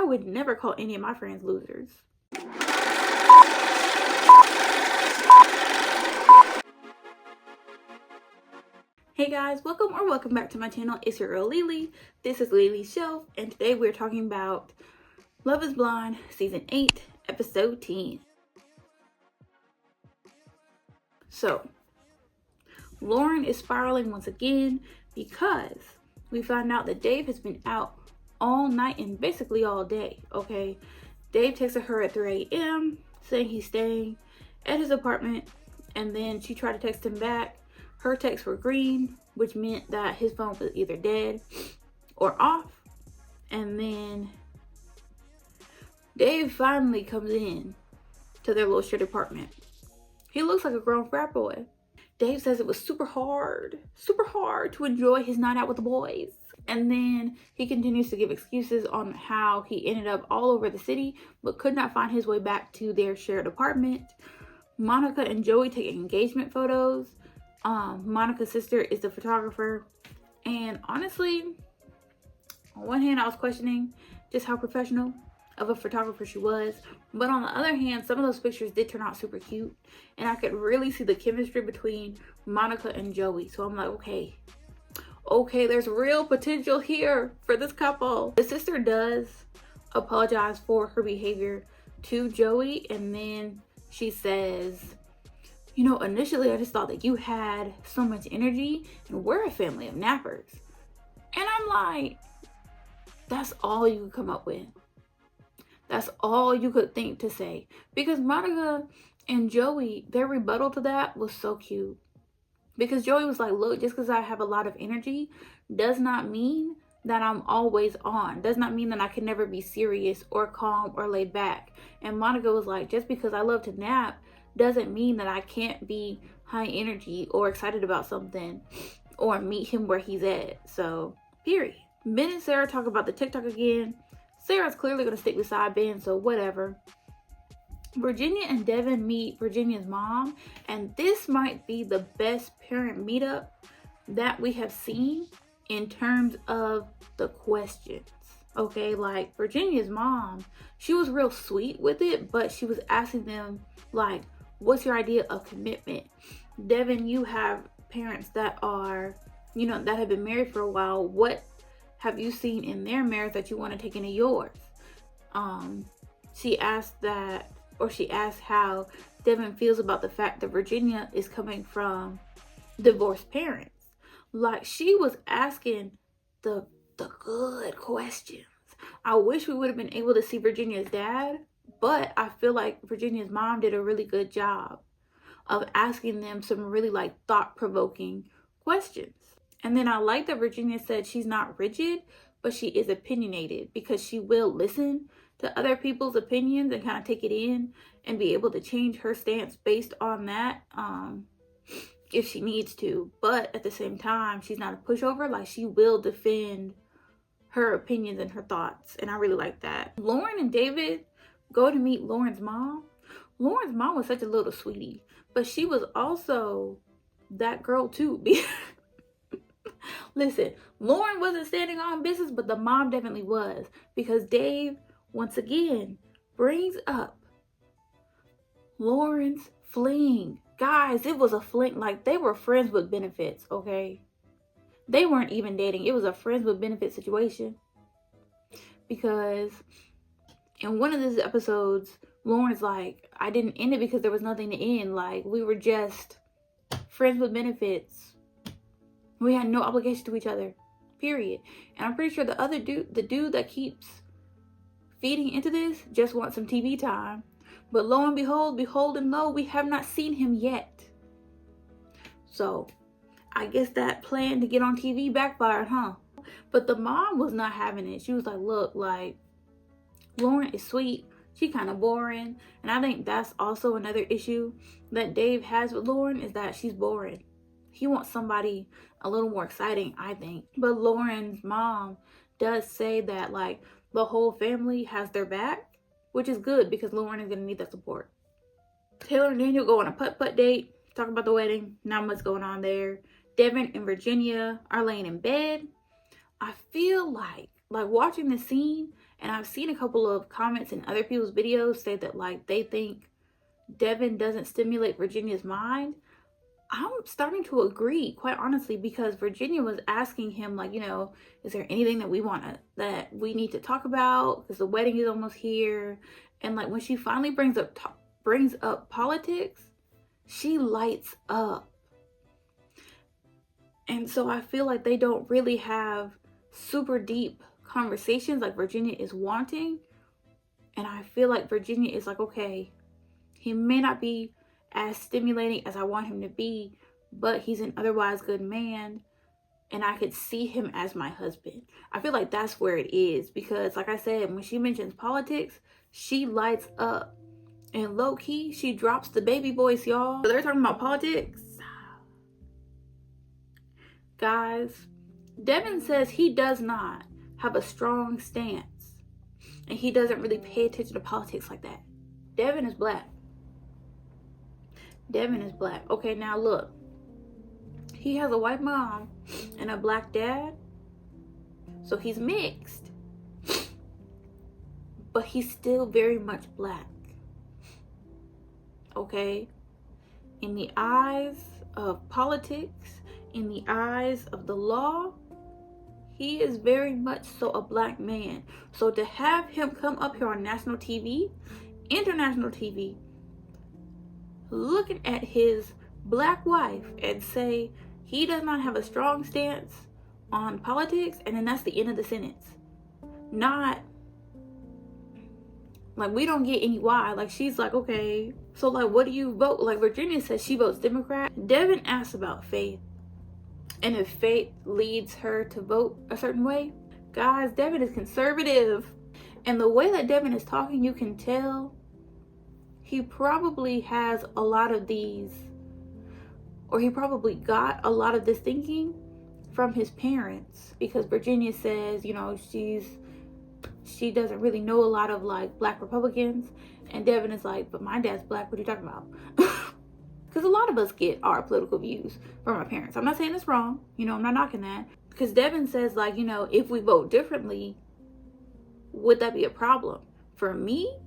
I would never call any of my friends losers. Hey guys, welcome back to my channel. It's your girl Lily. This is Lily's Shelf, and today we're talking about Love is Blind Season 8, Episode 10. So, Lauren is spiraling once again because we found out that Dave has been out all night and basically all day, okay? Dave texted her at 3 a.m. saying he's staying at his apartment, and then she tried to text him back. Her texts were green, which meant that his phone was either dead or off. And then Dave finally comes in to their little shared apartment. He looks like a grown frat boy. Dave says it was super hard to enjoy his night out with the boys. And then he continues to give excuses on how he ended up all over the city, but could not find his way back to their shared apartment. Monica and Joey take engagement photos. Monica's sister is the photographer. And honestly, on one hand, I was questioning just how professional of a photographer she was, but on the other hand, some of those pictures did turn out super cute, and I could really see the chemistry between Monica and Joey. So I'm like, okay, there's real potential here for this couple. The sister does apologize for her behavior to Joey, and then she says, you know, initially I just thought that you had so much energy, and we're a family of nappers. And I'm like, that's all you could come up with. That's all you could think to say. Because Monica and Joey, their rebuttal to that was so cute. Because Joey was like, look, just because I have a lot of energy does not mean that I'm always on. Does not mean that I can never be serious or calm or laid back. And Monica was like, just because I love to nap doesn't mean that I can't be high energy or excited about something or meet him where he's at. So, period. Ben and Sarah talk about the TikTok again. Sarah's clearly going to stick beside Ben, so whatever. Virginia and Devin meet Virginia's mom, and this might be the best parent meetup that we have seen in terms of the questions. Okay, like Virginia's mom, she was real sweet with it, but she was asking them, like, what's your idea of commitment? Devin, you have parents that are, you know, that have been married for a while. What have you seen in their marriage that you want to take into yours? She asked how Devin feels about the fact that Virginia is coming from divorced parents. Like, she was asking the good questions. I wish we would have been able to see Virginia's dad, but I feel like Virginia's mom did a really good job of asking them some really like thought-provoking questions. And then I like that Virginia said she's not rigid, but she is opinionated, because she will listen to other people's opinions and kind of take it in and be able to change her stance based on that if she needs to. But at the same time, she's not a pushover. Like, she will defend her opinions and her thoughts. And I really like that. Lauren and David go to meet Lauren's mom. Lauren's mom was such a little sweetie, but she was also that girl too. Listen, Lauren wasn't standing on business, but the mom definitely was, because Dave, once again, brings up Lauren's fling. Guys, it was a fling. Like, they were friends with benefits, okay? They weren't even dating. It was a friends with benefits situation. Because in one of these episodes, Lauren's like, I didn't end it because there was nothing to end. Like, we were just friends with benefits. We had no obligation to each other, period. And I'm pretty sure the dude that keeps feeding into this just wants some TV time. But lo and behold and lo, we have not seen him yet. So, I guess that plan to get on TV backfired, huh? But the mom was not having it. She was like, look, like, Lauren is sweet. She kind of boring. And I think that's also another issue that Dave has with Lauren, is that she's boring. He wants somebody a little more exciting, I think. But Lauren's mom does say that, like, the whole family has their back, which is good, because Lauren is going to need that support. Taylor and Daniel go on a putt-putt date, talk about the wedding. Not much going on there. Devin and Virginia are laying in bed. I feel like watching the scene And I've seen a couple of comments in other people's videos say that like they think Devin doesn't stimulate Virginia's mind. I'm starting to agree, quite honestly, because Virginia was asking him, like, you know, is there anything that that we need to talk about? Because the wedding is almost here. And like when she finally brings up politics, she lights up. And so I feel like they don't really have super deep conversations like Virginia is wanting. And I feel like Virginia is like, okay, he may not be as stimulating as I want him to be, but he's an otherwise good man, and I could see him as my husband. I feel like that's where it is, because like I said, when she mentions politics, she lights up. And low-key, she drops the baby voice, y'all. So they're talking about politics. Guys, Devin says he does not have a strong stance, and he doesn't really pay attention to politics like that. Devin is black. Devin is black. Okay, now look. He has a white mom and a black dad. So he's mixed. But he's still very much black. Okay? In the eyes of politics, in the eyes of the law, he is very much so a black man. So to have him come up here on national TV, international TV, looking at his black wife and say he does not have a strong stance on politics, and then that's the end of the sentence. Not like we don't get any why. Like she's like, okay, so like what do you vote? Like Virginia says she votes Democrat. Devin asks about faith and if faith leads her to vote a certain way. Guys, Devin is conservative, and the way that Devin is talking, you can tell he probably has a lot of these, or he probably got a lot of this thinking from his parents, because Virginia says, you know, she doesn't really know a lot of like black Republicans, and Devin is like, but my dad's black, what are you talking about? Because a lot of us get our political views from our parents. I'm not saying it's wrong, you know, I'm not knocking that, because Devin says like, you know, if we vote differently, would that be a problem? For me,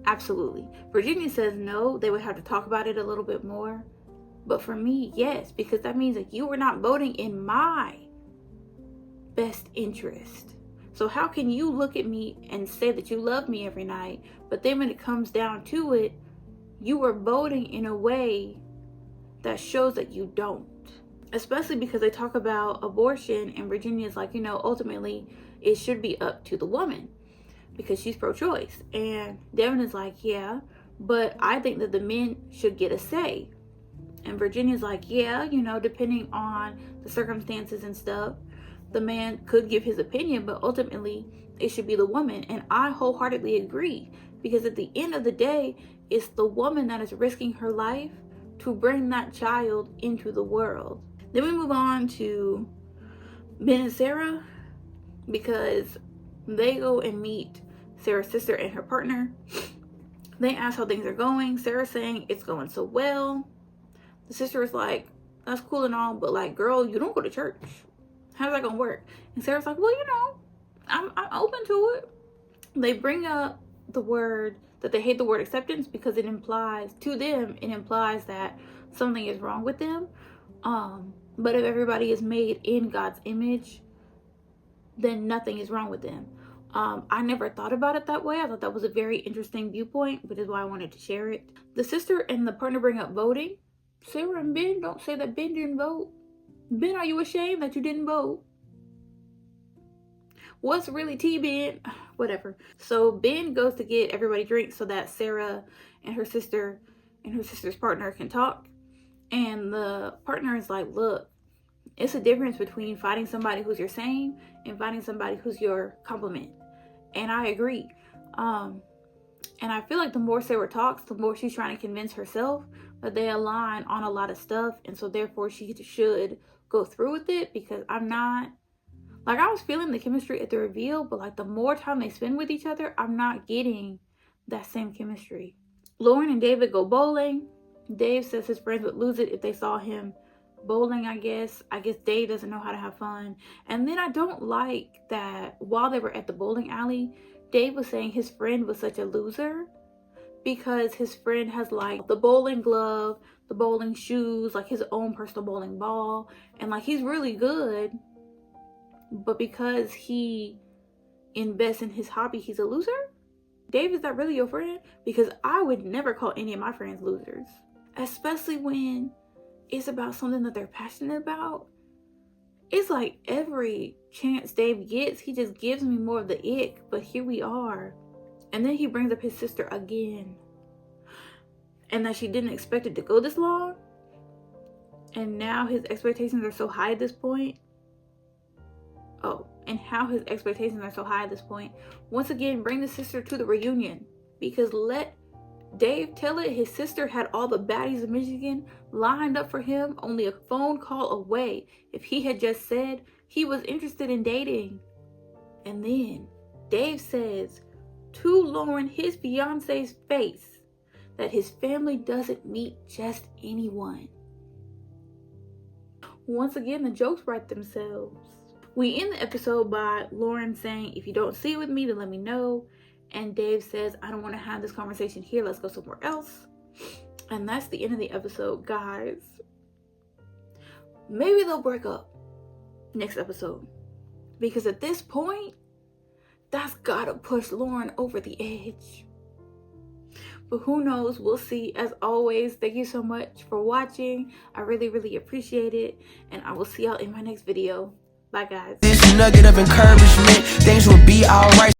absolutely. Virginia says no, they would have to talk about it a little bit more. But for me, yes, because that means that you were not voting in my best interest. So how can you look at me and say that you love me every night, but then when it comes down to it, you are voting in a way that shows that you don't? Especially because they talk about abortion, and Virginia's like, you know, ultimately it should be up to the woman, because she's pro-choice. And Devin is like, yeah, but I think that the men should get a say. And Virginia's like, yeah, you know, depending on the circumstances and stuff, the man could give his opinion, but ultimately it should be the woman. And I wholeheartedly agree, because at the end of the day, it's the woman that is risking her life to bring that child into the world. Then we move on to Ben and Sarah, because they go and meet Sarah's sister and her partner. They ask how things are going. Sarah's saying it's going so well. The sister is like, that's cool and all, but like, girl, you don't go to church. How's that gonna work? And Sarah's like, well, you know, I'm open to it. They bring up the word that they hate the word acceptance, because it implies to them, it implies that something is wrong with them. But if everybody is made in God's image, then nothing is wrong with them. I never thought about it that way. I thought that was a very interesting viewpoint, which is why I wanted to share it. The sister and the partner bring up voting. Sarah and Ben don't say that Ben didn't vote. Ben, are you ashamed that you didn't vote? What's really tea, Ben? Whatever. So Ben goes to get everybody drinks so that Sarah and her sister and her sister's partner can talk. And the partner is like, look, it's a difference between fighting somebody who's your same and fighting somebody who's your complement. And I agree. And I feel like the more Sarah talks, the more she's trying to convince herself that they align on a lot of stuff. And so therefore she should go through with it, because I'm not, like, I was feeling the chemistry at the reveal, but like the more time they spend with each other, I'm not getting that same chemistry. Lauren and David go bowling. Dave says his friends would lose it if they saw him bowling, I guess. Dave doesn't know how to have fun. And then I don't like that while they were at the bowling alley, Dave was saying his friend was such a loser because his friend has like the bowling glove, the bowling shoes, like his own personal bowling ball, and like he's really good, but because he invests in his hobby, he's a loser? Dave, is that really your friend? Because I would never call any of my friends losers, especially when it's about something that they're passionate about. It's like every chance Dave gets, he just gives me more of the ick, but here we are. And then he brings up his sister again. And that she didn't expect it to go this long. And now his expectations are so high at this point. Oh, and how his expectations are so high at this point. Once again, bring the sister to the reunion. Because let Dave tell it, his sister had all the baddies of Michigan lined up for him, only a phone call away. If he had just said he was interested in dating. And then Dave says to Lauren, his fiance's face, that his family doesn't meet just anyone. Once again, the jokes write themselves. We end the episode by Lauren saying, if you don't see it with me, then let me know. And Dave says, I don't want to have this conversation here. Let's go somewhere else. And that's the end of the episode, guys. Maybe they'll break up next episode. Because at this point, that's gotta push Lauren over the edge. But who knows? We'll see. As always, thank you so much for watching. I really, really appreciate it. And I will see y'all in my next video. Bye, guys. This nugget of encouragement, things will be alright.